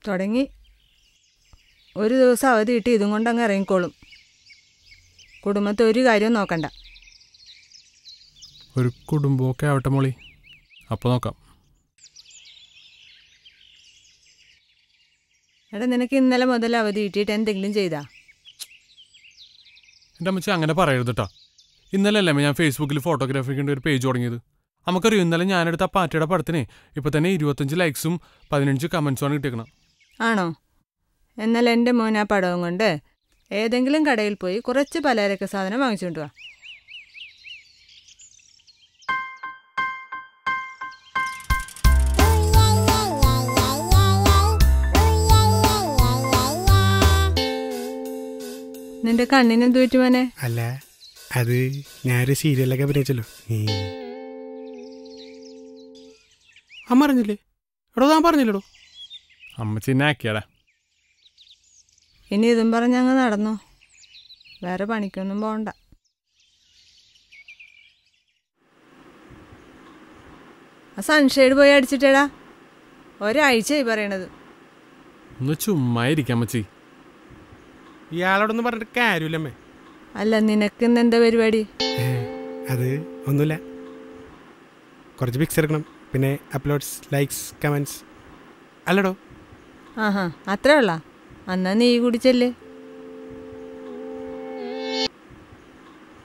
തുടങ്ങി. ഒരു ദിവസം അവധി കിട്ടി ഇതും കൊണ്ടങ്ങ് ഇറങ്ങിക്കോളും. കുടുംബത്തെ ഒരു കാര്യവും നോക്കണ്ട. ഒരു കുടുംബമൊക്കെ ആവട്ടെ മോളി, അപ്പോൾ നോക്കാം. എടാ, നിനക്ക് ഇന്നലെ മുതൽ അവധി കിട്ടിയിട്ട് എന്തെങ്കിലും ചെയ്താ? എൻ്റെ അമ്മച്ചി അങ്ങനെ പറയരുത് കേട്ടോ. ഇന്നലെ അല്ലേ ഞാൻ ഫേസ്ബുക്കിൽ ഫോട്ടോഗ്രാഫിക്കിൻ്റെ ഒരു പേജ് തുടങ്ങിയത്. നമുക്കറിയാം, ഇന്നലെ ഞാനെടുത്ത ആ പാറ്റയുടെ പടത്തിന് ഇപ്പോൾ തന്നെ 25 ലൈക്സും 15 കമൻസുമാണ് കിട്ടിയേക്കണം. ആണോ? എന്നാൽ എൻ്റെ മോൻ ആ പടവും കൊണ്ട് ഏതെങ്കിലും കടയിൽ പോയി കുറച്ച് പലചരക്ക് സാധനം വാങ്ങിച്ചുകൊണ്ട് വാ. നിന്റെ കണ്ണിനെന്ത് പറ്റി മോനെ? അല്ല, അത് ഞാനൊരു സീരിയലൊക്കെ അഭിനയിച്ചല്ലോ. അമ്മ അറിഞ്ഞില്ലേ? എടോ, താൻ പറഞ്ഞില്ലടോ. അമ്മച്ചി എന്നെ ആക്കിയാടാ. ഇനി ഇതും പറഞ്ഞങ്ങ് നടന്നു. വേറെ പണിക്കൊന്നും പോകണ്ട. ആ സൺഷെയ്ഡ് പോയി അടിച്ചിട്ടേടാ. ഒരാഴ്ചയായി പറയണത്. ഒന്ന് ചുമ്മാ ഇരിക്കാം അമ്മച്ചി. ഇയാളോടൊന്നും പറഞ്ഞിട്ട് കാര്യമില്ലമ്മേ. അല്ല, നിനക്കിന്ന് എന്താ പരിപാടി? അത് ഒന്നുമില്ല, കുറച്ച് പിക്സ് എടുക്കണം, പിന്നെ അപ്ലോഡ്സ്, ലൈക്സ്, കമൻസ്. അല്ലടോ. ആഹാ, അത്രേ ഉള്ള? എന്നാ നീ കുടിച്ചല്ലേ.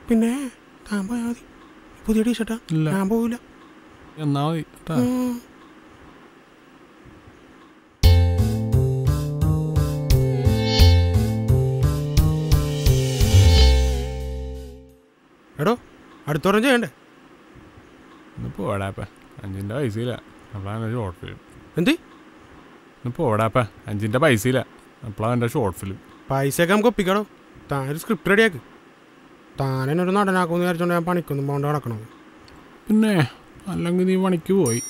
പിന്നെ താൻ പോയാൽ മതി. പുതിയ ടീഷർട്ടാ? ഞാൻ പോവില്ല. എന്നാ മതി. എടോ, അടുത്തോളം ചെയ്യണ്ടേ? ഒന്ന് പോടാപ്പ, 5ൻ്റെ പൈസയില്ല. അപ്പോഴാണ് ഷോർട്ട് ഫിലിം. എന്ത്? ഒന്ന് പോടാപ്പ, 5ൻ്റെ പൈസയില്ല. അപ്പോഴാണ് എൻ്റെ ഷോർട്ട് ഫിലിം. പൈസയൊക്കെ നമുക്ക് ഒപ്പിക്കടോ. താനൊരു സ്ക്രിപ്റ്റ് റെഡിയാക്ക്. താനെന്നെ ഒരു നടനാക്കുമെന്ന് വിചാരിച്ചോണ്ട് ഞാൻ പണിക്കൊന്നും പോകേണ്ട നടക്കണത്. പിന്നെ അല്ലെങ്കിൽ നീ പണിക്ക് പോയി.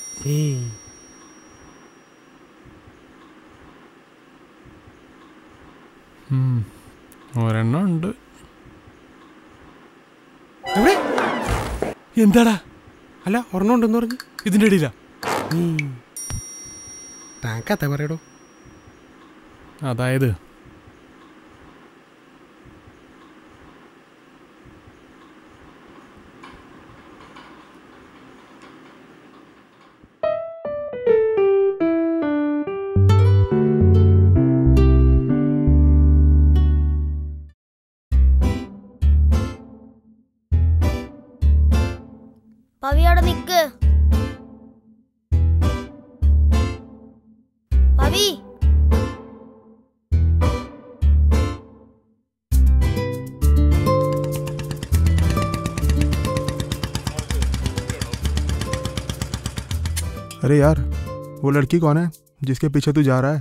ഒരെണ്ണം ഉണ്ട്. എന്താടാ? അല്ല, ഒരെണ്ണം ഉണ്ടെന്ന് പറഞ്ഞു. ഇതിൻ്റെ ഇടയില താൻ കഥ പറയടോ. അതായത് പവി അവിടെ നിക്ക്. പവി, अरे यार, वो लड़की कौन है जिसके पीछे तू जा रहा है?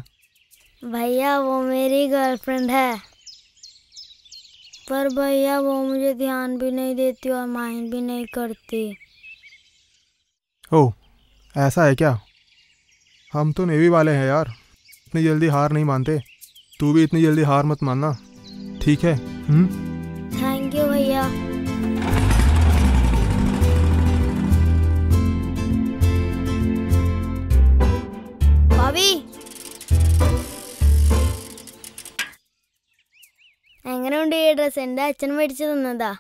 भैया वो मेरी गर्लफ्रेंड है, पर भैया वो मुझे ध्यान भी नहीं देती और माइंड भी नहीं करती। ओह, ऐसा है क्या? हम तो नेवी वाले हैं यार, इतनी जल्दी हार नहीं मानते. तू भी इतनी जल्दी हार मत मानना, ठीक है? थैंक यू भैया. भाभी, എങ്ങനെയുണ്ട് ഈ ഡ്രസ്? എൻ്റെ അച്ഛൻ മേടിച്ചു തന്നതാ.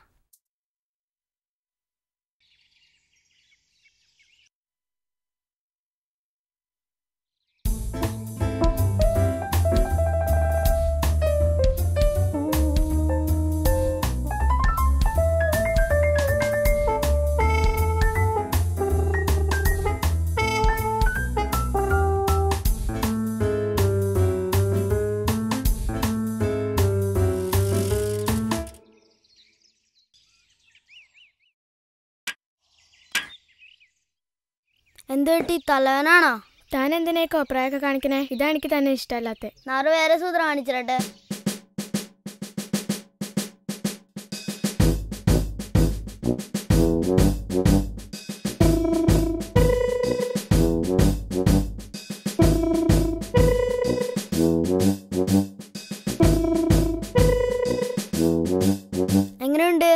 എന്ത് പറ്റി? തലവനാണോ? താൻ എന്തിനാ കോപ്രായൊക്കെ കാണിക്കണേ? ഇതാ എനിക്ക് തന്നെ ഇഷ്ടമല്ലാത്ത. നാറ് വേറെ സൂത്രം കാണിച്ചിട്ടെ. എങ്ങനെയുണ്ട്?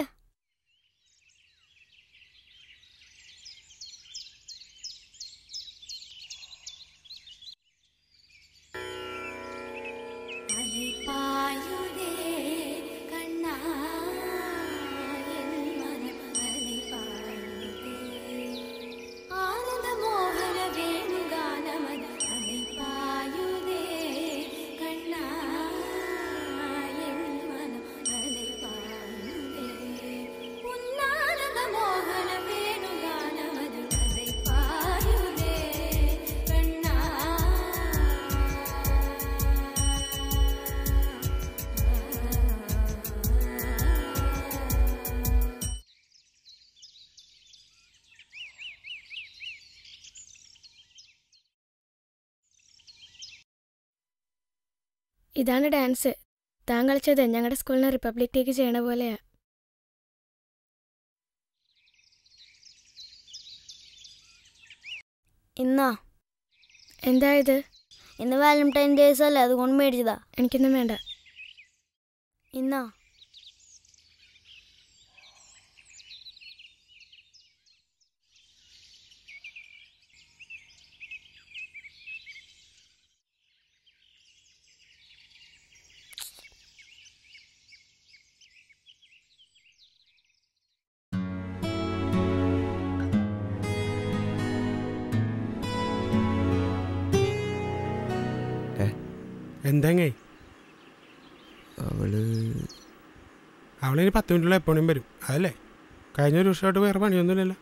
ഇതാണ് ഡാൻസ്. താൻ കളിച്ചത് ഞങ്ങളുടെ സ്കൂളിന് റിപ്പബ്ലിക് ഡേക്ക് ചെയ്യണ പോലെയാ. ഇന്നാ എന്താ ഇത്? ഇന്ന് വാലന്റൈൻ ഡേയ്സ് അല്ലേ, അതുകൊണ്ട് മേടിച്ചതാ. എനിക്കൊന്നും വേണ്ട. ഇന്നാ എന്തെങ്ങേ അവളിനി 10 മിനിറ്റുള്ള എപ്പോഴും വരും, അതല്ലേ? കഴിഞ്ഞ ഒരു ദിവസമായിട്ട് വേറെ പണിയൊന്നുമില്ലല്ലോ.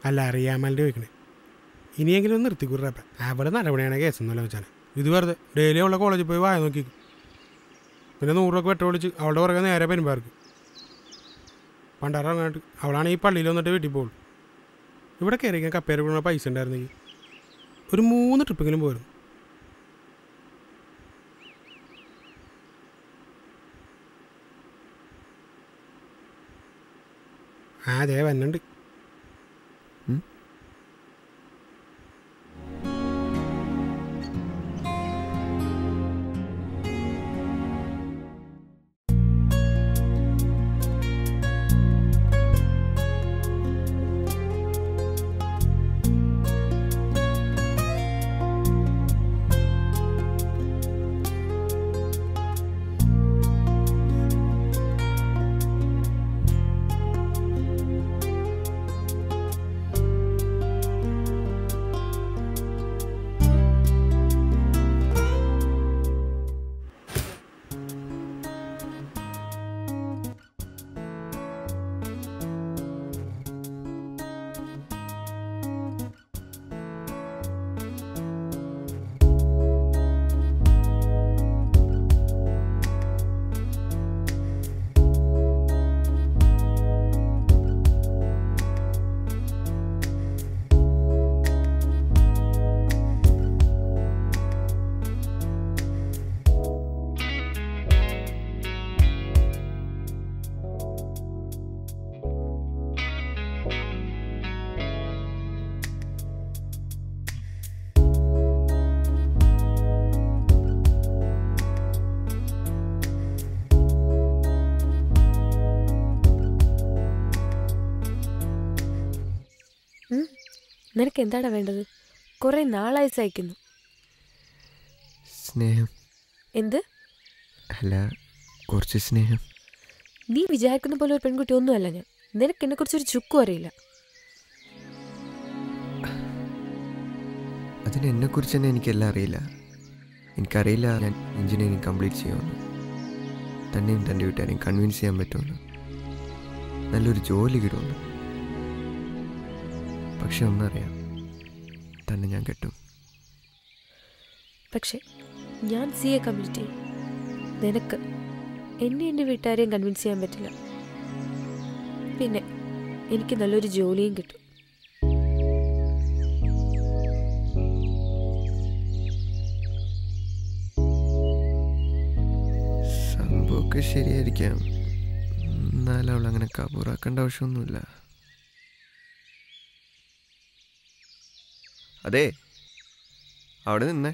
അല്ല, അറിയാമല്ലിൻ്റെ ചോദിക്കണേ. ഇനിയെങ്കിലും ഒന്ന് നിർത്തിക്കൂറപ്പം. അവള് നടപടിയാണ് കേസൊന്നുമല്ല വെച്ചാൽ. ഇത് വെറുതെ ഡെയിലി അവളുടെ കോളേജിൽ പോയി വായ നോക്കിക്കും. പിന്നെ 100 രൂപ പെട്രോൾ ഒഴിച്ച് അവളുടെ പുറകെ നേരെ പെരുമ്പാർക്ക്. പണ്ടാറങ്ങാട്ട് അവളാണ് ഈ പള്ളിയിൽ വന്നിട്ട് വീട്ടിൽ പോകുള്ളൂ. ഇവിടെ കയറിക്കാൻ കപ്പേരെ കൊടുക്കുന്ന പൈസ ഉണ്ടായിരുന്നെങ്കിൽ ഒരു 3 ട്രിപ്പെങ്കിലും പോരും. അതെ വന്നുണ്ട്. നിനക്ക് എന്താടാ വേണ്ടത്? കുറെ നാളായി സഹിക്കുന്നു. സ്നേഹം. എന്ത്? അല്ല, കുറച്ച് സ്നേഹം. നീ വിചാരിക്കുന്ന പോലെ ഒരു പെൺകുട്ടി ഒന്നുമല്ല ഞാൻ. നിനക്ക് എന്നെ കുറിച്ചൊരു ചുക്കും അറിയില്ല. അതിന് എന്നെക്കുറിച്ച് തന്നെ എനിക്കെല്ലാം അറിയില്ല. എനിക്കറിയില്ല ഞാൻ എഞ്ചിനീയറിംഗ് കംപ്ലീറ്റ് ചെയ്യുമെന്ന്, തന്നെയും തൻ്റെ വീട്ടുകാരെയും കൺവിൻസ് ചെയ്യാൻ പറ്റുമെന്ന്, നല്ലൊരു ജോലി കിട്ടുമെന്ന്. പക്ഷെ ഒന്നറിയാം, തന്നെ ഞാൻ കെട്ടും. പക്ഷെ ഞാൻ CA കംപ്ലീറ്റ് ചെയ്യും. നിനക്ക് എന്നെ എൻ്റെ വീട്ടുകാരെയും കൺവിൻസ് ചെയ്യാൻ പറ്റില്ല. പിന്നെ എനിക്ക് നല്ലൊരു ജോലിയും കിട്ടും. സംഭവമൊക്കെ ശരിയായിരിക്കാം, എന്നാലും അവൾ അങ്ങനെ കബൂറാക്കേണ്ട ആവശ്യമൊന്നുമില്ല. അതെ, അവിടെ നിന്നേ.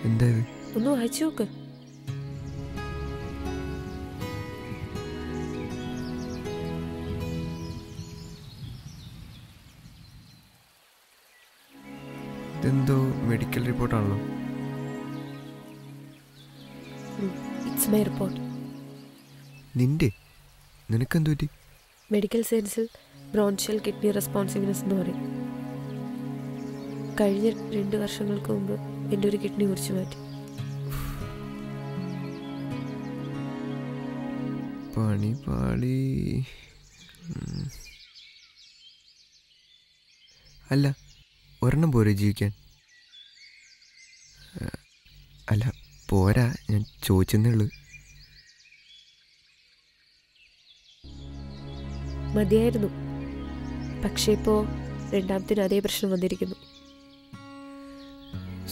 എന്താ ഇത്? ഒന്ന് വായിച്ചു നോക്ക്. ഇതെന്തോ മെഡിക്കൽ റിപ്പോർട്ടാണല്ലോ. It's my report. നിനക്കെന്തു പറ്റി? മെഡിക്കൽ സയൻസിൽ ബ്രോൺഷ്യൽ കിഡ്നി റെസ്പോൺസിവ്നെസ് എന്ന് പറയും. കഴിഞ്ഞ 2 വർഷങ്ങൾക്ക് മുമ്പ് എൻ്റെ ഒരു കിഡ്നി മുറിച്ചു മാറ്റി. പണി പാളി. അല്ല, ഒരെണ്ണം പോരെ ജീവിക്കാൻ? അല്ല, പോരാ, ഞാൻ ചോദിച്ചെന്നേ ഉള്ളൂ. മതിയായിരുന്നു. പക്ഷേ ഇപ്പോൾ രണ്ടാമത്തിന് അതേ പ്രശ്നം വന്നിരിക്കുന്നു.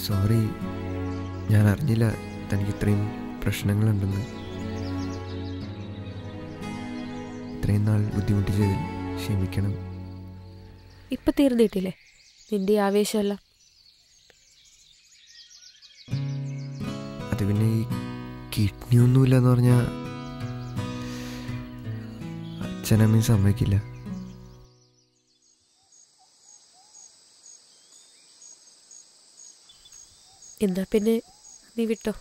സോറി, ഞാൻ അറിഞ്ഞില്ല തനിക്ക് ഇത്രയും പ്രശ്നങ്ങളുണ്ടെന്ന്. ഇത്രയും നാൾ ബുദ്ധിമുട്ടിച്ചതിൽ ക്ഷമിക്കണം. ഇപ്പം തീർന്നിട്ടില്ലേ നിന്റെ ആവേശമല്ല? അത് പിന്നെ ഈ കിഡ്നി ഒന്നുമില്ല എന്ന് പറഞ്ഞാൽ അച്ഛനമ്മയും സമ്മതിക്കില്ല. എന്നാ പിന്നെ നീ വിട്ടോ.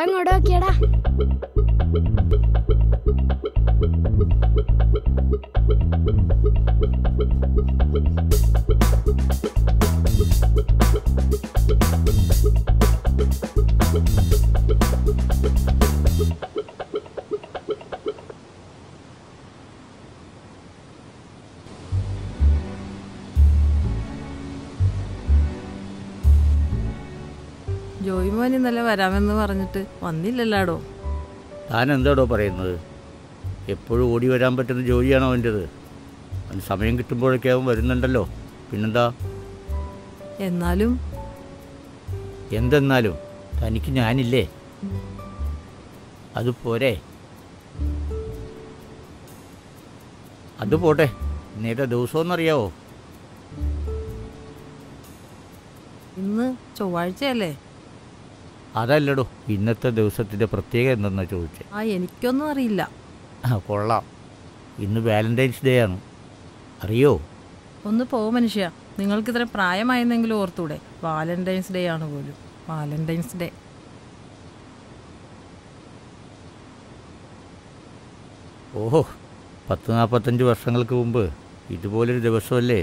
അങ്ങോട്ട് നോക്കിയടാ. ജോയിമോൻ ഇന്നലെ വരാമെന്ന് പറഞ്ഞിട്ട് വന്നില്ലല്ലാടോ. താൻ എന്താടോ പറയുന്നത്? എപ്പോഴും ഓടി വരാൻ പറ്റുന്ന ജോലിയാണോ അവൻ്റെത്? അവന് സമയം കിട്ടുമ്പോഴൊക്കെ അവൻ വരുന്നുണ്ടല്ലോ. പിന്നെന്താ? എന്നാലും എന്തെന്നാലും തനിക്ക് ഞാനില്ലേ? അത് പോരെ? അത് പോട്ടെ, ഇന്നേതാ ദിവസമെന്നറിയാവോ? ഇന്ന് ചൊവ്വാഴ്ചയല്ലേ? അതല്ലടോ, ഇന്നത്തെ ദിവസത്തിൻ്റെ പ്രത്യേകത എന്തെന്നാ ചോദിച്ചത്? എനിക്കൊന്നും അറിയില്ല. കൊള്ളാം, ഇന്ന് വാലന്റൈൻസ് ഡേ ആണ്. അറിയോ? ഒന്ന് പോ മനുഷ്യ, നിങ്ങൾക്ക് ഇത്ര പ്രായമായെന്നെങ്കിലും ഓർത്തൂടെ? വാലന്റൈൻസ് ഡേ ആണ് പോലും. Valentine's day. ഓഹോ, 40-45 വർഷങ്ങൾക്ക് മുമ്പ് ഇതുപോലൊരു ദിവസമല്ലേ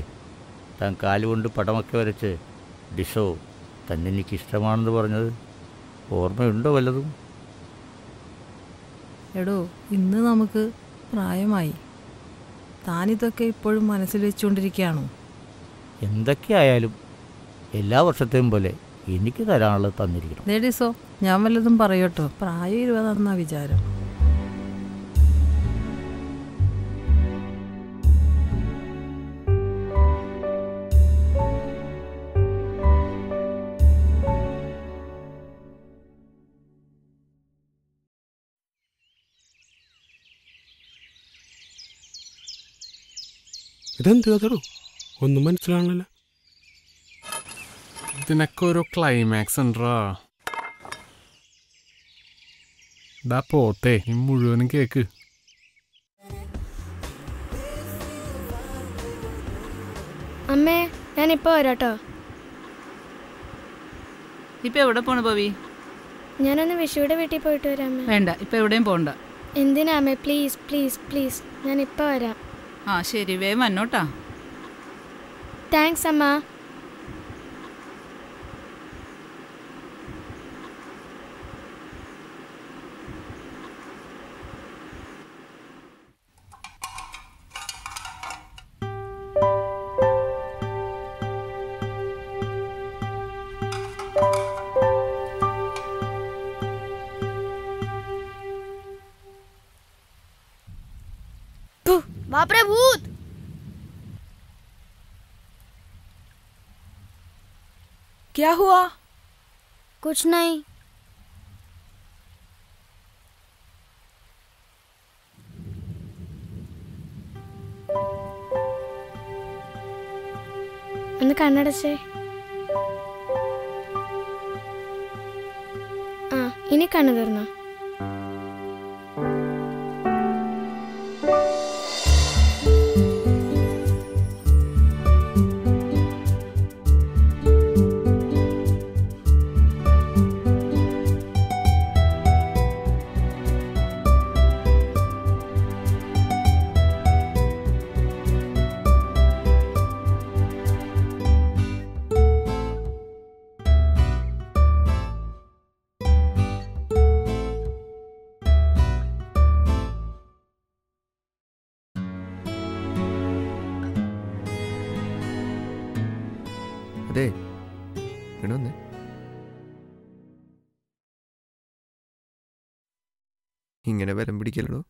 താൻ കാലുകൊണ്ട് പടമൊക്കെ വരച്ച് ഡിഷോ തന്നെ എനിക്കിഷ്ടമാണെന്ന് പറഞ്ഞത്? ഓർമ്മയുണ്ടോ വല്ലതും? എടോ, ഇന്ന് നമുക്ക് പ്രായമായി. താനിതൊക്കെ ഇപ്പോഴും മനസ്സിൽ വെച്ചുകൊണ്ടിരിക്കുകയാണോ? എന്തൊക്കെയായാലും എല്ലാ വർഷത്തെയും പോലെ എനിക്ക് തരാനുള്ളത് തന്നിരിക്കണം. ലേഡീസോ, ഞാൻ വല്ലതും പറയട്ടോ? പ്രായം 20 വിചാരം. ഇതെന്ത് കഥടോ? ഒന്നും മനസ്സിലാണല്ലോ. ഇതിനൊക്കെ ഓരോ ക്ലൈമാക്സ് ഉണ്ടാ. ഡാ പോത്തെ, നീ മുഴുവനും കേക്ക്. അമ്മേ, ഞാനിപ്പോ വരാട്ടോ. ഇപ്പൊ എവിടെ പോണ പവി? ഞാനൊന്ന് വിഷുവിടെ വീട്ടിൽ പോയിട്ട് വരാം. വേണ്ട, ഇപ്പൊ എവിടെയും പോണ്ട. എന്തിനാ അമ്മേ? പ്ലീസ് പ്ലീസ് പ്ലീസ്, ഞാൻ ഇപ്പൊ വരാം. ആ ശരി, വേഗം വന്നോട്ടാ. താങ്ക്സ് അമ്മ. बाप रे भूत! क्या हुआ? कुछ नहीं. ഒന്ന് കണ്ണടച്ചേ. ആ, ഇനി കണ്ണു തുറന്നോ. അതെ, ഇങ്ങനെ വന്നേ. ഇങ്ങനെ ബലം പിടിക്കലോ,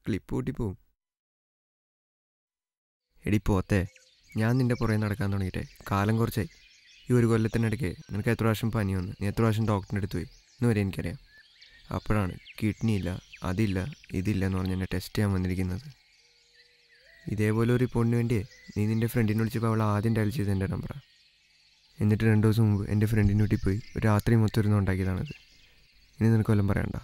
ക്ലിപ്പ് കൂട്ടിപ്പോവും. എടി പോത്തെ, ഞാൻ നിന്റെ പുറകെ നടക്കാൻ തുടങ്ങിയിട്ടേ കാലം കുറച്ചായി. ഈ ഒരു കൊല്ലത്തിനിടയ്ക്ക് നിനക്ക് എത്ര പ്രാവശ്യം പനി വന്ന്, നീ എത്ര പ്രാവശ്യം ഡോക്ടറിൻ്റെ അടുത്ത് പോയി എന്ന് വരെ എനിക്കറിയാം. അപ്പോഴാണ് കിഡ്നി ഇല്ല, അതില്ല, ഇതില്ല എന്ന് പറഞ്ഞ് എന്നെ ടെസ്റ്റ് ചെയ്യാൻ വന്നിരിക്കുന്നത്. ഇതേപോലെ ഒരു പൊണ്ണിന് വേണ്ടിയേ നീ നിൻ്റെ ഫ്രണ്ടിനെ വിളിച്ചപ്പോൾ അവൾ ആദ്യം ഡയൽ ചെയ്ത് എൻ്റെ നമ്പറാണ്. എന്നിട്ട് 2 ദിവസം മുമ്പ് എൻ്റെ ഫ്രണ്ടിൻ്റെ വീട്ടിൽ പോയി ഒരു രാത്രി മൊത്തം ഇരുന്ന് ഉണ്ടാക്കിയതാണത്. ഇനി നിനക്ക് വല്ലതും പറയണ്ട.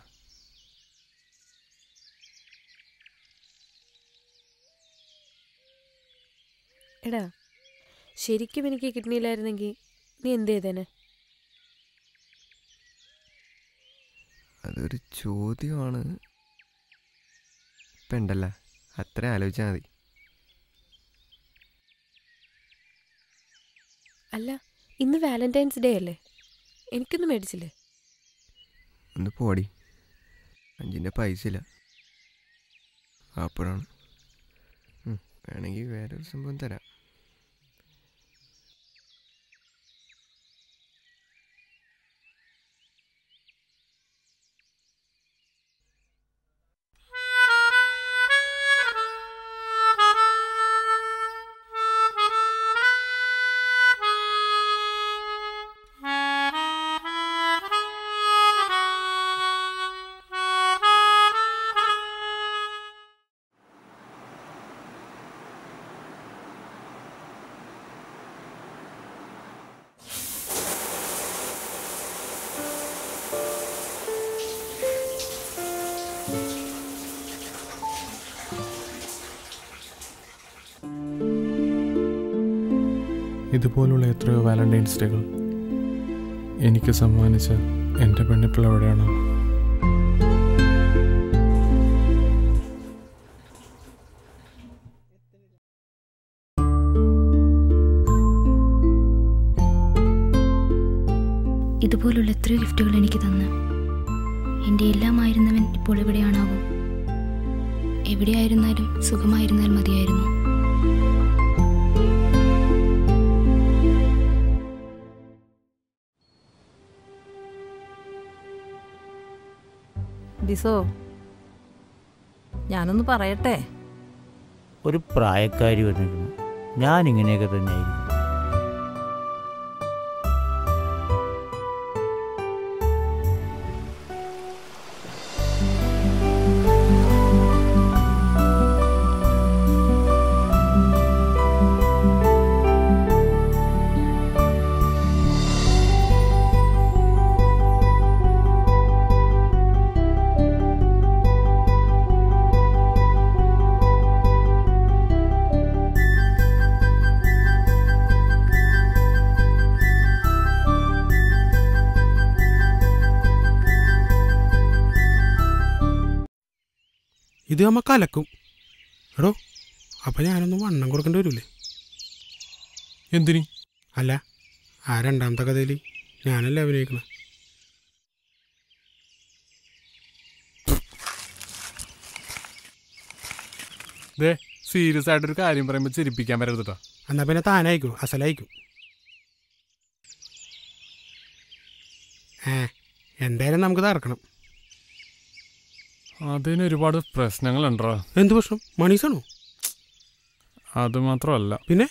എടാ, ശരിക്കും എനിക്ക് കിഡ്നിയിലായിരുന്നെങ്കിൽ നീ എന്ത് ചെയ്തേനെ? അതൊരു ചോദ്യമാണ്. ഇപ്പം ഉണ്ടല്ല, അത്ര ആലോചിച്ചാൽ മതി. അല്ല, ഇന്ന് വാലന്റൈൻസ് ഡേ അല്ലേ? എനിക്കൊന്നും മേടിച്ചില്ലേ? ഒന്ന് പോടി, 5 പൈസ ഇല്ല. അപ്പോഴാണ് വേണമെങ്കിൽ വേറൊരു സംഭവം തരാം. ഇതുപോലുള്ള എത്രയോ വാലന്റൈൻസ് ഡേകൾ എനിക്ക് സമ്മാനിച്ച എൻ്റെ പെണ്ണിപ്പിള്ള എവിടെയാണോ? ഇതുപോലുള്ള എത്രയോ ഗിഫ്റ്റുകൾ എനിക്ക് തന്ന് എൻ്റെ എല്ലാമായിരുന്നവൻ ഇപ്പോൾ എവിടെയാണാവും? എവിടെയായിരുന്നാലും സുഖമായിരുന്നാൽ മതിയായിരുന്നു. ഡിസോ, ഞാനൊന്ന് പറയട്ടെ. ഒരു പ്രായക്കാരി വന്നിരുന്നു, ഞാനിങ്ങനെയൊക്കെ തന്നെയായിരിക്കും. ഇത് നമ്മ കലക്കും. എടോ, അപ്പം ഞാനൊന്ന് വണ്ണം കൊടുക്കേണ്ടി വരില്ലേ? എന്തിന്? അല്ല, ആ രണ്ടാമത്തെ കഥയിൽ ഞാനല്ലേ അഭിനയിക്കണം. സീരിയസ് ആയിട്ടൊരു കാര്യം പറയുമ്പോൾ ചിരിപ്പിക്കാൻ വരരുതട്ടോ. എന്നാൽ പിന്നെ താനായിക്കും, അസലായിക്കും. എന്തായാലും നമുക്ക് തറക്കണം. അതിന് ഒരുപാട് പ്രശ്നങ്ങളുണ്ടോ? എന്ത് പ്രശ്നം? മണീസാണോ? അത് മാത്രമല്ല. പിന്നെ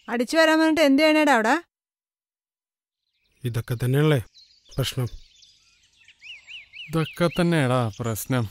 അടിച്ചു വരാൻ പറഞ്ഞിട്ട് എന്ത് ചെയ്യണേടാ അവിടെ? ഇതൊക്കെ തന്നെയല്ലേ പ്രശ്നം? ഇതൊക്കെ തന്നെയാടാ പ്രശ്നം.